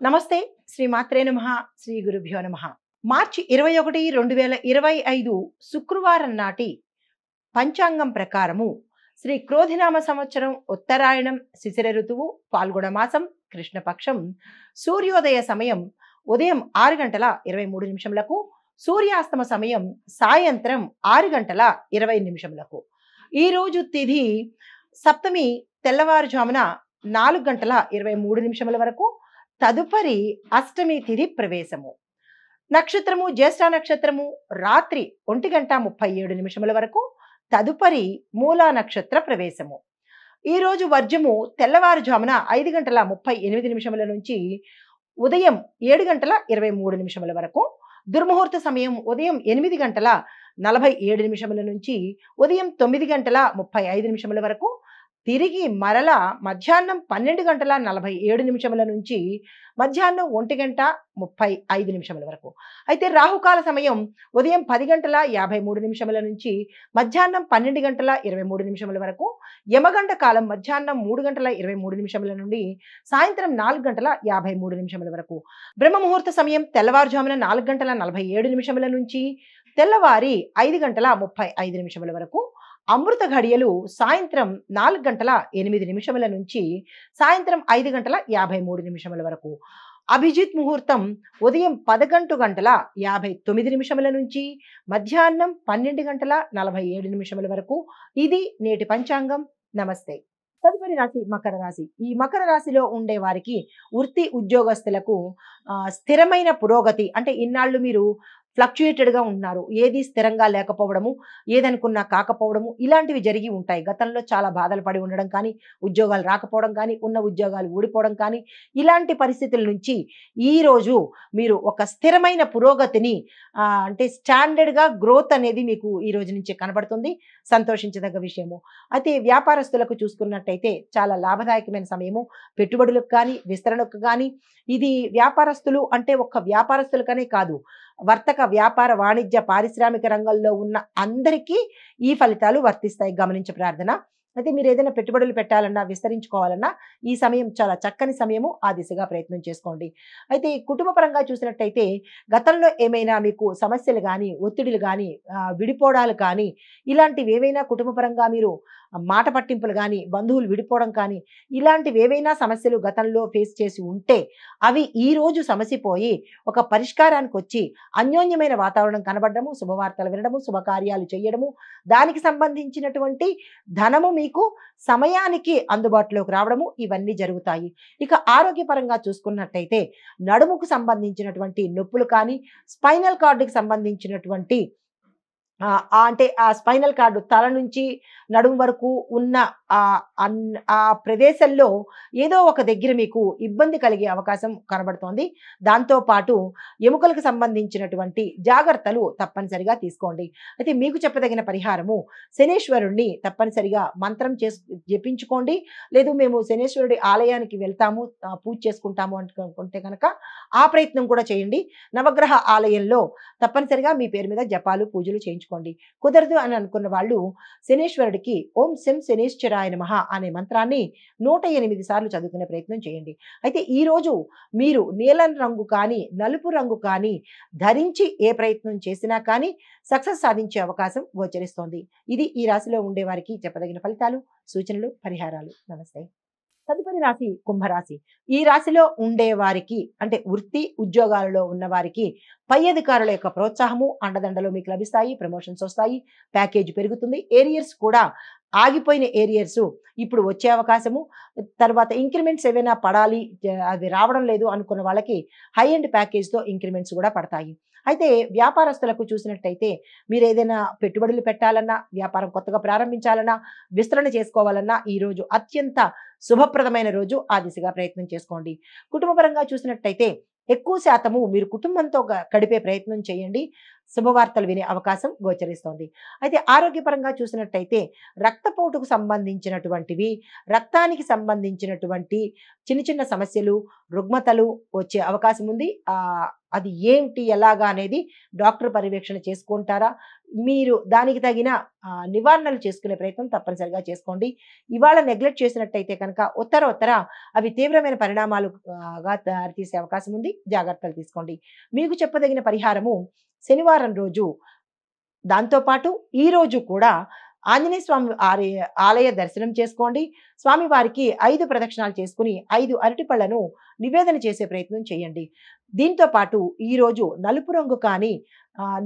నమస్తే. శ్రీ మాత్రే నమః. శ్రీ గురుభ్యో నమః. మార్చి 21, 2025 శుక్రవారం నాటి పంచాంగం ప్రకారము శ్రీ క్రోధినామ సంవత్సరం ఉత్తరాయణం శిశిర ఋతువు పాల్గొన మాసం కృష్ణపక్షం సూర్యోదయ సమయం ఉదయం 6:23 సూర్యాస్తమ సమయం సాయంత్రం 6:20 ఈ రోజు తిథి సప్తమి తెల్లవారుజామున 4:23 వరకు. తదుపరి అష్టమి తిథి ప్రవేశము. నక్షత్రము జ్యేష్ఠ నక్షత్రము రాత్రి 1:37 వరకు. తదుపరి మూలా నక్షత్ర ప్రవేశము. ఈ రోజు వర్జము తెల్లవారుజామున 5:38 నుంచి ఉదయం 7:23 వరకు. దుర్ముహూర్త సమయం ఉదయం 8:47 నుంచి ఉదయం 9:35 వరకు. తిరిగి మరల మధ్యాహ్నం 12:47 నుంచి మధ్యాహ్నం 1:35 వరకు. అయితే రాహుకాల సమయం ఉదయం 10:53 నుంచి మధ్యాహ్నం 12:23 వరకు. యమగండ కాలం మధ్యాహ్నం 3:23 నుండి సాయంత్రం 4:53 వరకు. బ్రహ్మముహూర్త సమయం తెల్లవారుజామున 4:47 నుంచి తెల్లవారి 5:35 వరకు. అమృత ఘడియలు సాయంత్రం 4:08 నుంచి సాయంత్రం 5:53 వరకు. అభిజిత్ ముహూర్తం ఉదయం 11:59 నుంచి మధ్యాహ్నం 12:47 వరకు. ఇది నేటి పంచాంగం. నమస్తే. తదుపరి రాశి మకర రాశి. ఈ మకర రాశిలో ఉండే వారికి వృత్తి ఉద్యోగస్తులకు స్థిరమైన పురోగతి, అంటే ఇన్నాళ్ళు మీరు ఫ్లక్చుయేటెడ్గా ఉంటున్నారు, ఏది స్థిరంగా లేకపోవడము, ఏదనుకున్నా కాకపోవడము, ఇలాంటివి జరిగి ఉంటాయి. గతంలో చాలా బాధలు పడి ఉండడం కానీ, ఉద్యోగాలు రాకపోవడం కానీ, ఉన్న ఉద్యోగాలు ఊడిపోవడం కానీ, ఇలాంటి పరిస్థితుల నుంచి ఈరోజు మీరు ఒక స్థిరమైన పురోగతిని అంటే స్టాండర్డ్గా గ్రోత్ అనేది మీకు ఈ రోజు నుంచి కనబడుతుంది. సంతోషించదగ్గ విషయము. అయితే వ్యాపారస్తులకు చూసుకున్నట్టయితే చాలా లాభదాయకమైన సమయము. పెట్టుబడులకు కానీ విస్తరణకు కానీ. ఇది వ్యాపారస్తులు అంటే ఒక్క వ్యాపారస్తులకనే కాదు, వర్తక వ్యాపార వాణిజ్య పారిశ్రామిక రంగంలో ఉన్న అందరికీ ఈ ఫలితాలు వర్తిస్తాయి. గమనించే ప్రార్థన. అయితే మీరు ఏదైనా పెట్టుబడులు పెట్టాలన్నా విస్తరించుకోవాలన్నా ఈ సమయం చాలా చక్కని సమయము. ఆ దిశగా ప్రయత్నం చేసుకోండి. అయితే కుటుంబ పరంగా చూసినట్టయితే గతంలో ఏమైనా మీకు సమస్యలు కానీ ఒత్తిడిలు కానీ విడిపోవడాలు కానీ ఇలాంటివి ఏవైనా కుటుంబ పరంగా మీరు మాట పట్టింపులు కానీ బంధువులు విడిపోవడం కానీ ఇలాంటివి ఏవైనా సమస్యలు గతంలో ఫేస్ చేసి ఉంటే అవి ఈ రోజు సమసిపోయి ఒక పరిష్కారానికి వచ్చి అన్యోన్యమైన వాతావరణం కనబడము, శుభవార్తలు వినడము, శుభకార్యాలు చేయడము, దానికి సంబంధించినటువంటి ధనము మీకు సమయానికి అందుబాటులోకి రావడము, ఇవన్నీ జరుగుతాయి. ఇక ఆరోగ్యపరంగా చూసుకున్నట్టయితే నడుముకు సంబంధించినటువంటి నొప్పులు కానీ, స్పైనల్ కార్డుకి సంబంధించినటువంటి అంటే ఆ స్పైనల్ కార్డు తల నుంచి నడుము వరకు ఉన్న ఆ ప్రదేశంలో ఏదో ఒక దగ్గర మీకు ఇబ్బంది కలిగే అవకాశం కనబడుతోంది. దాంతోపాటు ఎముకలకు సంబంధించినటువంటి జాగ్రత్తలు తప్పనిసరిగా తీసుకోండి. అయితే మీకు చెప్పదగిన పరిహారము శనేశ్వరుణ్ణి తప్పనిసరిగా మంత్రం జపించుకోండి. లేదు మేము శనేశ్వరుడి ఆలయానికి వెళ్తాము, పూజ చేసుకుంటాము అనుకుంటే కనుక ఆ ప్రయత్నం కూడా చేయండి. నవగ్రహ ఆలయంలో తప్పనిసరిగా మీ పేరు మీద జపాలు పూజలు చేయించుకోండి. కుదరదు అని అనుకున్న వాళ్ళు శనేశ్వరుడికి ఓం శం శనేశ్వరాయ నమః అనే మంత్రాన్ని 108 సార్లు చదువుకునే ప్రయత్నం చేయండి. అయితే ఈరోజు మీరు నీలం రంగు కానీ నలుపు రంగు కానీ ధరించి ఏ ప్రయత్నం చేసినా కానీ సక్సెస్ సాధించే అవకాశం గోచరిస్తోంది. ఇది ఈ రాశిలో ఉండే వారికి చెప్పదగిన ఫలితాలు, సూచనలు, పరిహారాలు. నమస్తే. తదుపరి రాశి కుంభరాశి. ఈ రాశిలో ఉండే వారికి అంటే వృత్తి ఉద్యోగాలలో ఉన్న వారికి పై అధికారుల యొక్క ప్రోత్సాహము, అండదండలు మీకు లభిస్తాయి. ప్రమోషన్స్ వస్తాయి, ప్యాకేజ్ పెరుగుతుంది. ఏరియర్స్ కూడా ఆగిపోయిన ఏరియర్స్ ఇప్పుడు వచ్చే అవకాశము. తర్వాత ఇంక్రిమెంట్స్ ఏవైనా పడాలి, అది రావడం లేదు అనుకున్న వాళ్ళకి హై ఎండ్ ప్యాకేజ్తో ఇంక్రిమెంట్స్ కూడా పడతాయి. అయితే వ్యాపారస్తులకు చూసినట్టయితే మీరు ఏదైనా పెట్టుబడులు పెట్టాలన్నా, వ్యాపారం కొత్తగా ప్రారంభించాలన్నా, విస్తరణ చేసుకోవాలన్నా ఈరోజు అత్యంత శుభప్రదమైన రోజు. ఆ దిశగా ప్రయత్నం చేసుకోండి. కుటుంబపరంగా చూసినట్టయితే ఎక్కువ శాతము మీరు కుటుంబంతో గడిపే ప్రయత్నం చేయండి. శుభవార్తలు వినే అవకాశం గోచరిస్తోంది. అయితే ఆరోగ్యపరంగా చూసినట్టయితే రక్తపోటుకు సంబంధించినటువంటివి, రక్తానికి సంబంధించినటువంటి చిన్న చిన్న సమస్యలు, రుగ్మతలు వచ్చే అవకాశం ఉంది. అది ఏంటి, ఎలాగా అనేది డాక్టర్ పర్యవేక్షణ చేసుకుంటారా, మీరు దానికి తగిన నివారణలు చేసుకునే ప్రయత్నం తప్పనిసరిగా చేసుకోండి. ఇవాళ నెగ్లెక్ట్ చేసినట్టయితే కనుక ఉత్తర అవి తీవ్రమైన పరిణామాలుగా దారితీసే అవకాశం ఉంది. జాగ్రత్తలు తీసుకోండి. మీకు చెప్పదగిన పరిహారము శనివారం రోజు, దాంతోపాటు ఈ రోజు కూడా ఆంజనేయ స్వామి ఆలయ దర్శనం చేసుకోండి. స్వామివారికి 5 ప్రదక్షిణాలు చేసుకుని 5 అరటిపళ్లను నివేదన చేసే ప్రయత్నం చేయండి. దీంతో పాటు ఈరోజు నలుపు రంగు కానీ,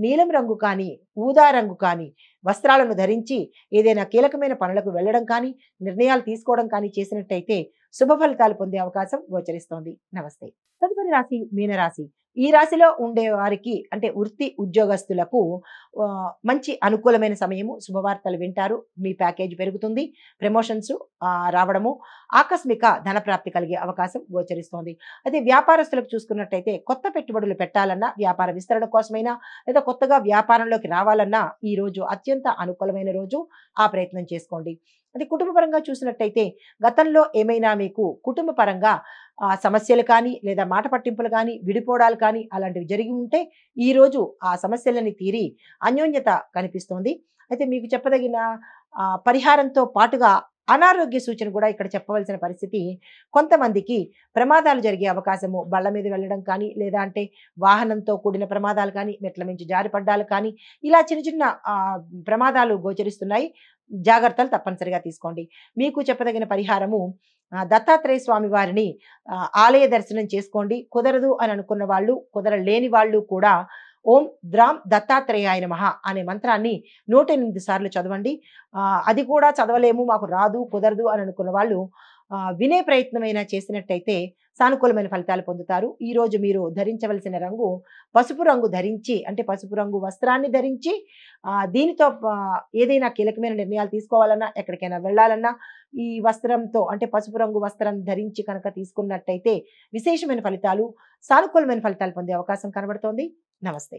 నీలం రంగు కానీ, ఊదా రంగు కానీ వస్త్రాలను ధరించి ఏదైనా కీలకమైన పనులకు వెళ్ళడం కానీ, నిర్ణయాలు తీసుకోవడం కానీ చేసినట్టయితే శుభ ఫలితాలు పొందే అవకాశం గోచరిస్తోంది. నమస్తే. తదుపరి రాశి మీనరాశి. ఈ రాశిలో ఉండే వారికి అంటే వృత్తి ఉద్యోగస్తులకు మంచి అనుకూలమైన సమయము. శుభవార్తలు వింటారు. మీ ప్యాకేజ్ పెరుగుతుంది. ప్రమోషన్స్ రావడము, ఆకస్మిక ధన ప్రాప్తి కలిగే అవకాశం గోచరిస్తోంది. అయితే వ్యాపారస్తులకు చూసుకున్నట్టయితే కొత్త పెట్టుబడులు పెట్టాలన్నా, వ్యాపార విస్తరణ కోసమైనా లేదా కొత్తగా వ్యాపారంలోకి రావాలన్నా ఈ రోజు అత్యంత అనుకూలమైన రోజు. ఆ ప్రయత్నం చేసుకోండి. అది కుటుంబపరంగా చూసినట్టయితే గతంలో ఏమైనా మీకు కుటుంబ పరంగా సమస్యలు కానీ లేదా మాట పట్టింపులు కానీ, విడిపోవడాలు కానీ అలాంటివి జరిగి ఉంటే ఈ రోజు ఆ సమస్యలని తీరి అన్యోన్యత కనిపిస్తోంది. అయితే మీకు చెప్పదగిన పరిహారంతో పాటుగా అనారోగ్య సూచన కూడా ఇక్కడ చెప్పవలసిన పరిస్థితి. కొంతమందికి ప్రమాదాలు జరిగే అవకాశము, బళ్ళ మీద వెళ్ళడం కానీ, లేదా అంటే వాహనంతో కూడిన ప్రమాదాలు కానీ, మెట్ల మించి జారిపడ్డాలు కానీ, ఇలా చిన్న చిన్న ప్రమాదాలు గోచరిస్తున్నాయి. జాగ్రత్తలు తప్పనిసరిగా తీసుకోండి. మీకు చెప్పదగిన పరిహారము దత్తాత్రేయ స్వామి వారిని ఆలయ దర్శనం చేసుకోండి. కుదరదు అని అనుకున్న వాళ్ళు, కుదరలేని వాళ్ళు కూడా ఓం ద్రాం దత్తాత్రేయాయ నమః అనే మంత్రాన్ని 108 సార్లు చదవండి. అది కూడా చదవలేము, మాకు రాదు, కుదరదు అని అనుకున్న వాళ్ళు వినే ప్రయత్నమైనా చేసినట్టయితే సానుకూలమైన ఫలితాలు పొందుతారు. ఈ రోజు మీరు ధరించవలసిన రంగు పసుపు రంగు ధరించి, అంటే పసుపు రంగు వస్త్రాన్ని ధరించి దీనితో ఏదైనా కీలకమైన నిర్ణయాలు తీసుకోవాలన్నా, ఎక్కడికైనా వెళ్ళాలన్నా ఈ వస్త్రంతో అంటే పసుపు రంగు వస్త్రం ధరించి కనుక తీసుకున్నట్టయితే విశేషమైన ఫలితాలు, సానుకూలమైన ఫలితాలు పొందే అవకాశం కనబడుతోంది. నమస్తే.